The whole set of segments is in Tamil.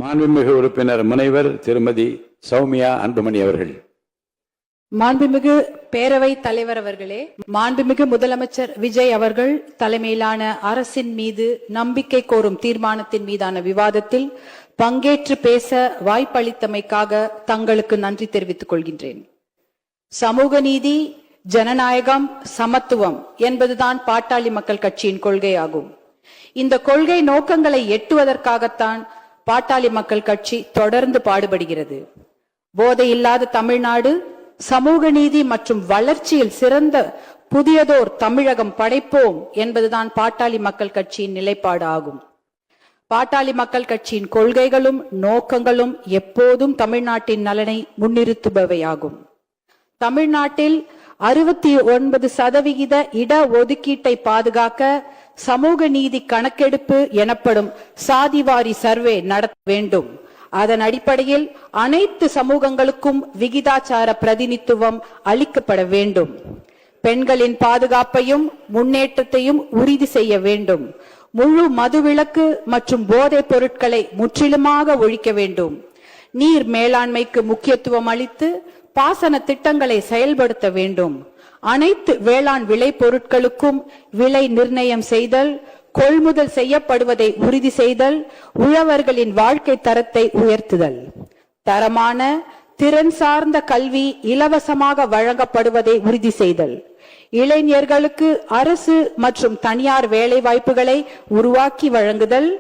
மாண்புமிகு உறுப்பினர் முனைவர் திருமதி சௌமியா அன்புமணி அவர்கள். மாண்புமிகு பேரவை தலைவர் அவர்களே, மாண்புமிகு முதலமைச்சர் விஜய் அவர்கள் தலைமையிலான அரசின் மீது நம்பிக்கை கோரும் தீர்மானத்தின் மீதான விவாதத்தில் பங்கேற்று பேச வாய்ப்பளித்தமைக்காக தங்களுக்கு நன்றி தெரிவித்துக் கொள்கின்றேன். சமூக நீதி, ஜனநாயகம், சமத்துவம் என்பதுதான் பாட்டாளி மக்கள் கட்சியின் கொள்கையாகும். இந்த கொள்கை நோக்கங்களை எட்டுவதற்காகத்தான் பாட்டாளி மக்கள் கட்சி தொடர்ந்து பாடுபடுகிறது. போதையில்லாத தமிழ்நாடு, சமூக நீதி மற்றும் வளர்ச்சியில் சிறந்த புதியதோர் தமிழகம் படைப்போம் என்பதுதான் பாட்டாளி மக்கள் கட்சியின் நிலைப்பாடு ஆகும். பாட்டாளி மக்கள் கட்சியின் கொள்கைகளும் நோக்கங்களும் எப்போதும் தமிழ்நாட்டின் நலனை முன்னிறுத்துபவையாகும். தமிழ்நாட்டில் 69% இட ஒதுக்கீட்டை பாதுகாக்க சமூக நீதி கணக்கெடுப்பு எனப்படும் சாதிவாரி சர்வே நடத்த வேண்டும். அதன் அடிப்படையில் அனைத்து சமூகங்களுக்கும் விகிதாச்சார பிரதிநிதித்துவம் அளிக்கப்பட வேண்டும். பெண்களின் பாதுகாப்பையும் முன்னேற்றத்தையும் உறுதி செய்ய வேண்டும். முழு மதுவிலக்கு மற்றும் போதைப் பொருட்களை முற்றிலுமாக ஒழிக்க வேண்டும். நீர் மேலாண்மைக்கு முக்கியத்துவம் அளித்து பாசன திட்டங்களை செயல்படுத்த வேண்டும். அனைத்து வேளாண் விளை பொருட்களுக்கும் விலை நிர்ணயம் செய்தல், கொள்முதல் செய்யப்படுவதை உறுதி செய்தல், உழவர்களின் வாழ்க்கை தரத்தை உயர்த்துதல், தரமான திறன் சார்ந்த கல்வி இலவசமாக வழங்கப்படுவதை உறுதி செய்தல், இளைஞர்களுக்கு அரசு மற்றும் தனியார் வேலை வாய்ப்புகளை உருவாக்கி வழங்குதல்,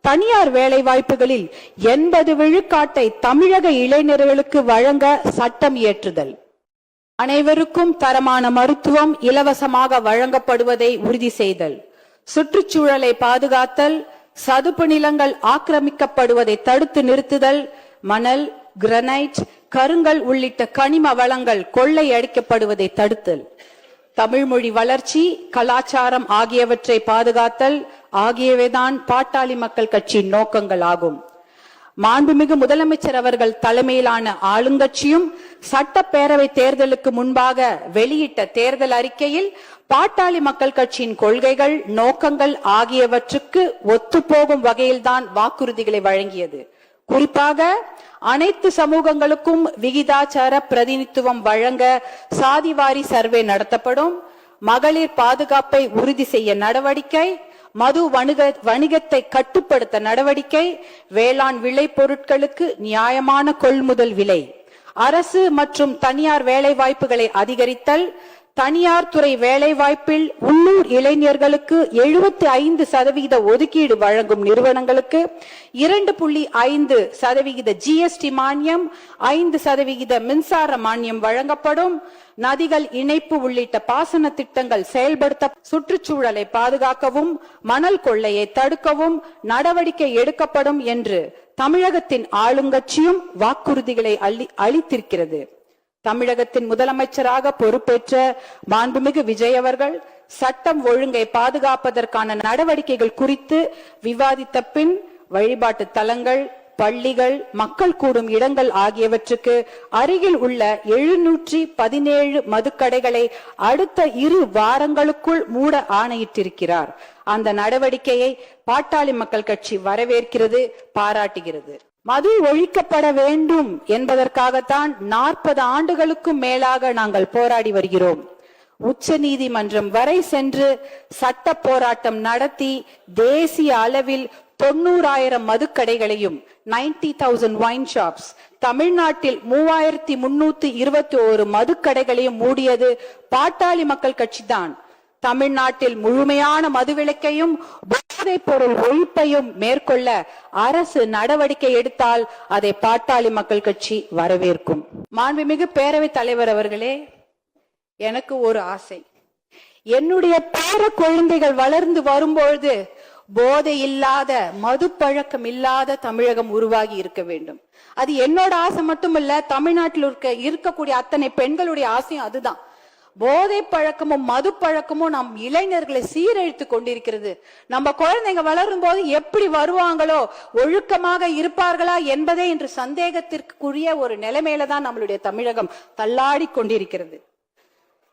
தனியார் வேலை வாய்ப்புகளில் 80 விழுக்காட்டை தமிழக இளைஞர்களுக்கு வழங்க சட்டம் இயற்றுதல், அனைவருக்கும் தரமான மருத்துவம் இலவசமாக வழங்கப்படுவதை உறுதி செய்தல், சுற்றுச்சூழலை பாதுகாத்தல், சதுப்பு நிலங்கள் ஆக்கிரமிக்கப்படுவதை தடுத்து நிறுத்துதல், மணல், கிரனைட், கருங்கல் உள்ளிட்ட கனிம வளங்கள் கொள்ளையடிக்கப்படுவதை தடுத்தல், தமிழ் மொழி வளர்ச்சி, கலாச்சாரம் ஆகியவற்றை பாதுகாத்தல் ஆகியவைதான் பாட்டாளி மக்கள் கட்சியின் நோக்கங்கள் ஆகும். மாண்புமிகு முதலமைச்சர் அவர்கள் தலைமையிலான ஆளுங்கட்சியும் சட்டப்பேரவை தேர்தலுக்கு முன்பாக வெளியிட்ட தேர்தல் அறிக்கையில் பாட்டாளி மக்கள் கட்சியின் கொள்கைகள், நோக்கங்கள் ஆகியவற்றுக்கு ஒத்துப்போகும் வகையில்தான் வாக்குறுதிகளை வழங்கியது. குறிப்பாக அனைத்து சமூகங்களுக்கும் விகிதாச்சார பிரதிநிதித்துவம் வழங்க சாதிவாரி சர்வே நடத்தப்படும், மகளிர் பாதுகாப்பை உறுதி செய்ய நடவடிக்கை, மது வணிகத்தை கட்டுப்படுத்த நடவடிக்கை, வேளாண் விளை பொருட்களுக்கு நியாயமான கொள்முதல் விலை, அரசு மற்றும் தனியார் வேலை வாய்ப்புகளை அதிகரித்தல், தனியார் துறை வேலை வாய்ப்பில் உள்ளூர் இளைஞர்களுக்கு 75% ஒதுக்கீடு வழங்கும் நிறுவனங்களுக்கு 2.5% GST மானியம், 5% மின்சார மானியம் வழங்கப்படும், நதிகள் இணைப்பு உள்ளிட்ட பாசன திட்டங்கள் செயல்படுத்த, சுற்றுச்சூழலை பாதுகாக்கவும் மணல் கொள்ளையை தடுக்கவும் நடவடிக்கை எடுக்கப்படும் என்று தமிழகத்தின் ஆளுங்கட்சியும் வாக்குறுதிகளை அளித்திருக்கிறது. தமிழகத்தின் முதலமைச்சராக பொறுப்பேற்ற மாண்புமிகு விஜய் அவர்கள் சட்டம் ஒழுங்கை பாதுகாப்பதற்கான நடவடிக்கைகள் குறித்து விவாதித்த பின் வழிபாட்டு தலங்கள், பள்ளிகள், மக்கள் கூடும் இடங்கள் ஆகியவற்றுக்கு அருகில் உள்ள 717 மதுக்கடைகளை அடுத்த 2 வாரங்களுக்குள் மூட ஆணையிட்டிருக்கிறார். அந்த நடவடிக்கையை பாட்டாளி மக்கள் கட்சி வரவேற்கிறது, பாராட்டுகிறது. மது ஒழிக்கப்பட வேண்டும் என்பதற்காகத்தான் 40 ஆண்டுகளுக்கும் மேலாக நாங்கள் போராடி வருகிறோம். உச்ச நீதிமன்றம் வரை சென்று சட்ட போராட்டம் நடத்தி தேசிய அளவில் 90,000 மதுக்கடைகளையும் 90,000 வைன் ஷாப்ஸ், தமிழ்நாட்டில் 3,321 மதுக்கடைகளையும் மூடியது பாட்டாளி மக்கள் கட்சி தான். தமிழ்நாட்டில் முழுமையான மதுவிலக்கையும் போதைப் பொருள் ஒழிப்பையும் மேற்கொள்ள அரசு நடவடிக்கை எடுத்தால் அதை பாட்டாளி மக்கள் கட்சி வரவேற்கும். மாண்புமிகு பேரவைத் தலைவர் அவர்களே, எனக்கு ஒரு ஆசை. என்னுடைய பேர குழந்தைகள் வளர்ந்து வரும்பொழுது போதை இல்லாத, மது பழக்கம் இல்லாத தமிழகம் உருவாகி இருக்க வேண்டும். அது என்னோட ஆசை மட்டுமல்ல, தமிழ்நாட்டில் இருக்கக்கூடிய அத்தனை பெண்களுடைய ஆசையும் அதுதான். போதை பழக்கமும் மது பழக்கமும் நம் இளைஞர்களை சீரழித்து கொண்டிருக்கிறது. நம்ம குழந்தைங்க வளரும் போது எப்படி வருவாங்களோ, ஒழுக்கமாக இருப்பார்களா என்பதே இன்று சந்தேகத்திற்குரிய ஒரு நிலைமையில தான் நம்மளுடைய தமிழகம் தள்ளாடி கொண்டிருக்கிறது.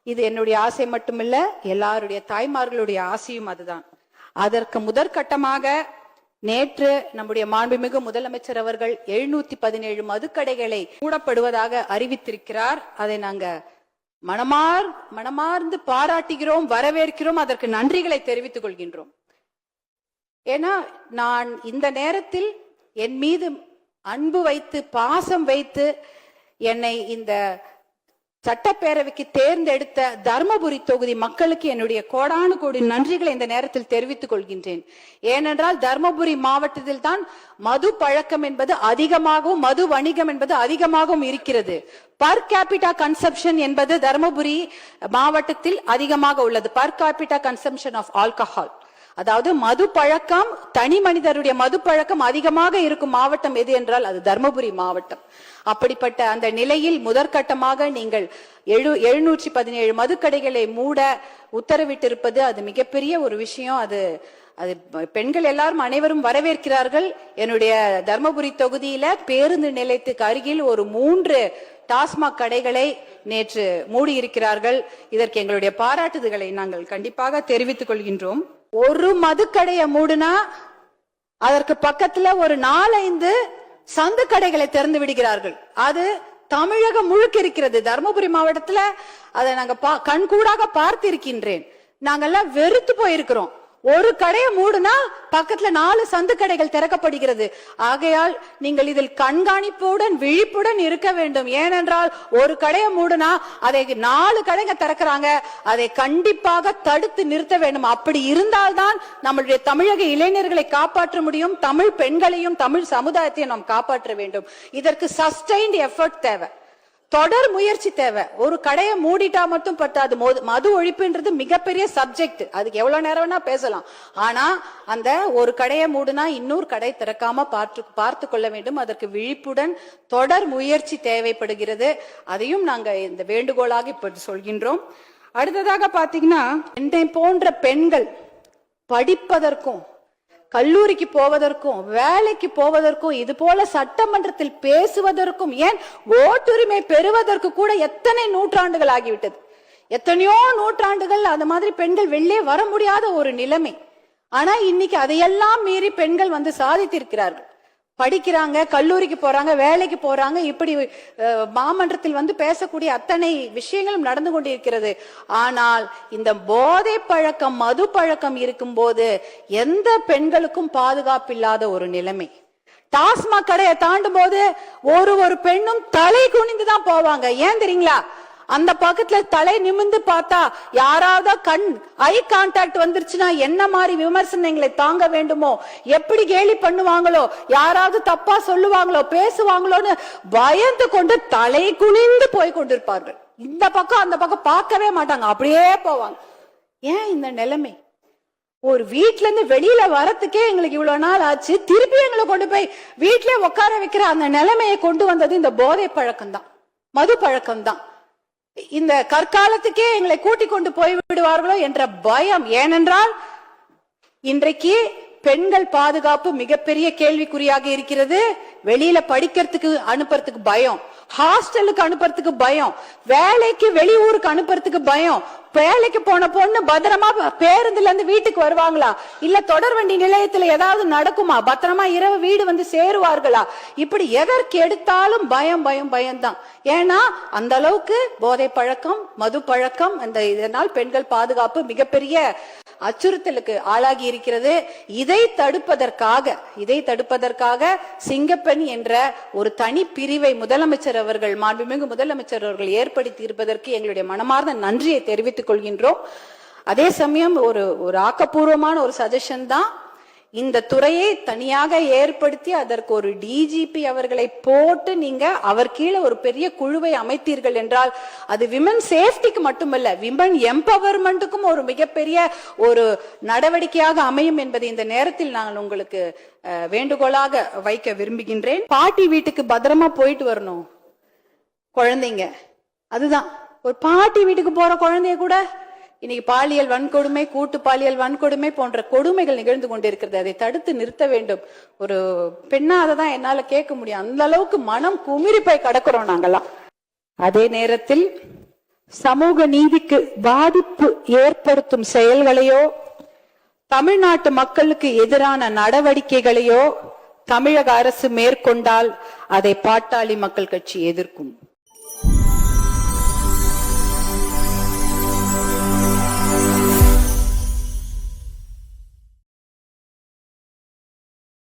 இது என்னுடைய ஆசை மட்டுமில்ல, எல்லாருடைய தாய்மார்களுடைய ஆசையும் அதுதான். அதற்கு முதற்கட்டமாக நேற்று நம்முடைய மாண்புமிகு முதலமைச்சர் அவர்கள் 717 மதுக்கடைகளை மூடப்படுவதாக அறிவித்திருக்கிறார். அதை நாங்க மனமார்ந்து பாராட்டுகிறோம், வரவேற்கிறோம், அதற்கு நன்றிகளை தெரிவித்துக் கொள்கின்றோம். ஏன்னா நான் இந்த நேரத்தில் என் மீது அன்பு வைத்து பாசம் வைத்து என்னை இந்த சட்டப்பேரவைக்கு தேர்ந்தெடுத்த தர்மபுரி தொகுதி மக்களுக்கு என்னுடைய கோடானு கோடி நன்றிகளை இந்த நேரத்தில் தெரிவித்துக் கொள்கின்றேன். ஏனென்றால் தர்மபுரி மாவட்டத்தில் தான் மது பழக்கம் என்பது அதிகமாகவும் மது வணிகம் என்பது அதிகமாகவும் இருக்கிறது. பர் கேபிட்டா கன்சம்ஷன் என்பது தர்மபுரி மாவட்டத்தில் அதிகமாக உள்ளது. Per capita consumption of alcohol, அதாவது மது பழக்கம், தனி மனிதருடைய மது பழக்கம் அதிகமாக இருக்கும் மாவட்டம் எது என்றால் அது தர்மபுரி மாவட்டம். அப்படிப்பட்ட அந்த நிலையில் முதற்கட்டமாக நீங்கள் 717 மதுக்கடைகளை மூட உத்தரவிட்டிருப்பது அது மிகப்பெரிய ஒரு விஷயம். அது பெண்கள் எல்லாரும் அனைவரும் வரவேற்கிறார்கள். என்னுடைய தர்மபுரி தொகுதியில பேருந்து நிலையத்துக்கு அருகில் ஒரு 3 டாஸ்மாக் கடைகளை நேற்று மூடி இருக்கிறார்கள். இதற்கு எங்களுடைய பாராட்டுதல்களை நாங்கள் கண்டிப்பாக தெரிவித்துக் கொள்கின்றோம். ஒரு மதுக்கடையை மூடுனா அதற்கு பக்கத்துல ஒரு 4-5 சந்து கடைகளை திறந்து விடுகிறார்கள். அது தமிழகம் முழுக்க இருக்கிறது. தர்மபுரி மாவட்டத்துல அதை நாங்க கண்கூடாக பார்த்திருக்கின்றேன். நாங்கெல்லாம் வெறுத்து போயிருக்கிறோம். ஒரு கடையை மூடுனா பக்கத்துல 4 சந்து கடைகள் திறக்கப்படுகிறது. ஆகையால் நீங்கள் இதில் கண்காணிப்புடன் விழிப்புடன் இருக்க வேண்டும். ஏனென்றால் ஒரு கடையை மூடுனா அதை 4 கடைங்க திறக்கிறாங்க. அதை கண்டிப்பாக தடுத்து நிறுத்த வேண்டும். அப்படி இருந்தால்தான் நம்மளுடைய தமிழக இளைஞர்களை காப்பாற்ற முடியும். தமிழ் பெண்களையும் தமிழ் சமுதாயத்தையும் நாம் காப்பாற்ற வேண்டும். இதற்கு சஸ்டைன்ட் எஃபர்ட் தேவை, தொடர் முயற்சி தேவை. ஒரு கடையை மூடிட்டா மட்டும் பத்தாது. மது ஒழிப்புன்றது மிகப்பெரிய சப்ஜெக்ட். அதுக்கு எவ்வளவு நேரம் வேணா பேசலாம். ஆனா அந்த ஒரு கடையை மூடுனா இன்னொரு கடை திறக்காம பார்த்து கொள்ள வேண்டும். அதற்கு விழிப்புடன் தொடர் முயற்சி தேவைப்படுகிறது. அதையும் நாங்க இந்த வேண்டுகோளாக இப்ப சொல்கின்றோம். அடுத்ததாக பாத்தீங்கன்னா, என்னை போன்ற பெண்கள் படிப்பதற்கும் கல்லூரிக்கு போவதற்கும் வேலைக்கு போவதற்கும் இது போல சட்டமன்றத்தில் பேசுவதற்கும் ஏன் ஓட்டுரிமை பெறுவதற்கு கூட எத்தனை நூற்றாண்டுகள் ஆகிவிட்டது. எத்தனையோ நூற்றாண்டுகள் அந்த மாதிரி பெண்கள் வெளியே வர முடியாத ஒரு நிலைமை. ஆனா இன்னைக்கு அதையெல்லாம் மீறி பெண்கள் வந்து சாதித்திருக்கிறார்கள். படிக்கிறாங்க, கல்லூரிக்கு போறாங்க, வேலைக்கு போறாங்க. இப்படி மாமன்றத்தில் வந்து பேசக்கூடிய அத்தனை விஷயங்களும் நடந்து கொண்டிருக்கிறது. ஆனால் இந்த போதை பழக்கம், மது பழக்கம் இருக்கும் போது எந்த பெண்களுக்கும் பாதுகாப்பு இல்லாத ஒரு நிலைமை. டாஸ்மாக் கடையை தாண்டும் போது ஒரு பெண்ணும் தலை குனிந்துதான் போவாங்க. ஏன் தெரியுங்களா? அந்த பக்கத்துல தலை நிமிந்து பார்த்தா யாராவது ஐ கான்டாக்ட் வந்துருச்சுன்னா என்ன மாதிரி விமர்சனங்களை தாங்க வேண்டுமோ, எப்படி கேலி பண்ணுவாங்களோ, யாராவது தப்பா சொல்லுவாங்களோ, பேசுவாங்களோன்னு பயந்து கொண்டு தலை குனிந்து போய் கொண்டிருப்பார்கள். இந்த பக்கம் அந்த பக்கம் பார்க்கவே மாட்டாங்க, அப்படியே போவாங்க. ஏன் இந்த நிலைமை? ஒரு வீட்டுல இருந்து வெளியில வரத்துக்கே எங்களுக்கு இவ்வளவு நாள் ஆச்சு. திருப்பி எங்களை கொண்டு போய் வீட்டுல உட்கார வைக்கிற அந்த நிலைமையை கொண்டு வந்தது இந்த போதை பழக்கம் தான், மது பழக்கம் தான். இந்த கற்காலத்துக்கே எங்களை கூட்டிக் கொண்டு போய் விடுவார்களோ என்ற பயம். ஏனென்றால் இன்றைக்கு பெண்கள் பாதுகாப்பு மிகப்பெரிய கேள்விக்குறியாக இருக்கிறது. வெளியில படிக்கிறதுக்கு அனுப்புறதுக்கு பயம், ஹாஸ்டலுக்கு அனுப்புறதுக்கு பயம், வேலைக்கு வெளியூருக்கு அனுப்புறதுக்கு பயம். வேலைக்கு போன பொண்ணு பத்திரமா பேருந்துல இருந்து வீட்டுக்கு வருவாங்களா, இல்ல தொடர் வண்டி நிலையத்துல ஏதாவது நடக்குமா, பத்திரமா இரவு வீடு வந்து சேருவார்களா, இப்படி எதற்கு எடுத்தாலும் பயம் பயம் பயம்தான். ஏன்னா அந்த அளவுக்கு போதை பழக்கம், மது பழக்கம், இதனால் பெண்கள் பாதுகாப்பு மிகப்பெரிய அச்சுறுத்தலுக்கு ஆளாகி இருக்கிறது. இதை தடுப்பதற்காக சிங்கப்பெண் என்ற ஒரு தனி பிரிவை முதலமைச்சர் அவர்கள், மாண்புமிகு முதலமைச்சர் அவர்கள் ஏற்படுத்தி இருப்பதற்கு எங்களுடைய மனமார்ந்த நன்றியை தெரிவித்துக் கொள்கின்றோம். அதே சமயம் ஒரு ஆக்கப்பூர்வமான ஒரு சஜஷன் தான், இந்த துறையை தனியாக ஏற்படுத்தி அதற்கு ஒரு டிஜிபி அவர்களை போட்டு நீங்க அவர் கீழே ஒரு பெரிய குழுவை அமைத்தீர்கள் என்றால் அது விமன் சேஃப்டிக்கு மட்டுமல்ல, விமன் எம்பவர்மெண்ட்டுக்கும் ஒரு மிகப்பெரிய ஒரு நடவடிக்கையாக அமையும் என்பதை இந்த நேரத்தில் நான் உங்களுக்கு வேண்டுகோளாக வைக்க விரும்புகின்றேன். பாட்டி வீட்டுக்கு பத்திரமா போயிட்டு வரணும் குழந்தைங்க. அதுதான், ஒரு பாட்டி வீட்டுக்கு போற குழந்தைய கூட இன்னைக்கு பாலியல் வன்கொடுமை, கூட்டு பாலியல் வன்கொடுமை போன்ற கொடுமைகள் நிகழ்ந்து கொண்டிருக்கிறது. அதை தடுத்து நிறுத்த வேண்டும். ஒரு பெண்ணா அதை தான் என்னால கேட்க முடியும். அந்த அளவுக்கு மனம் குமிறி போய் கடக்கிறோம் நாங்கெல்லாம். அதே நேரத்தில் சமூக நீதிக்கு பாதிப்பு ஏற்படுத்தும் செயல்களையோ தமிழ்நாட்டு மக்களுக்கு எதிரான நடவடிக்கைகளையோ தமிழக அரசு மேற்கொண்டால் அதை பாட்டாளி மக்கள் கட்சி எதிர்க்கும்.